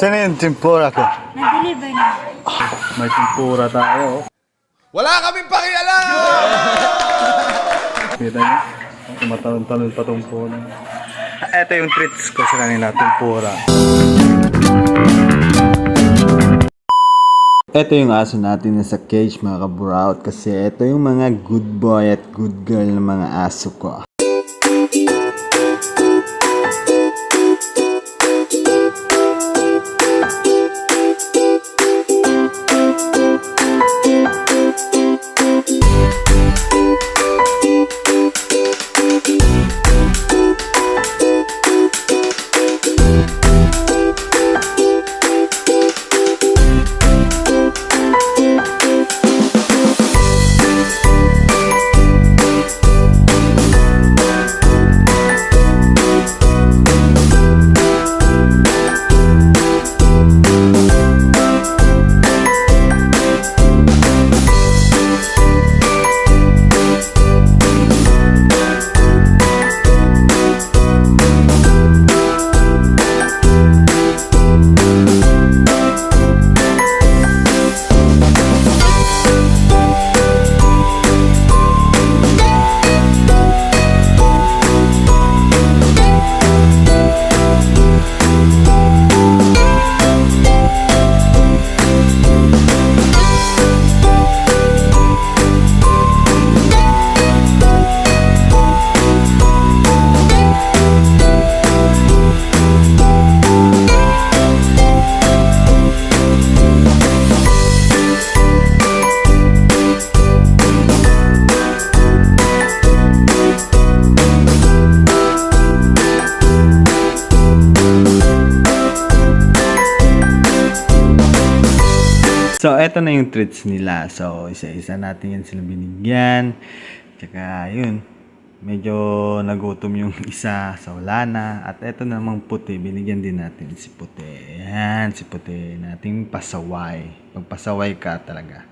Saan yung tempura ko? Na-deliver na. May tempura tayo. Wala kaming pakialam! Kita niyo? Tumatalon-talon pa tong puno. Ito yung treats ko sa kanila, tempura. Ito yung aso natin na sa cage mga kaburaot kasi ito yung mga good boy at good girl na mga aso ko. So, eto na yung treats nila. So, isa-isa natin yan sila binigyan. Tsaka, yun. Medyo nagutom yung isa. So, wala na. At eto namang puti. Binigyan din natin si puti. Ayan, si puti. Nating pasaway. Pagpasaway ka talaga.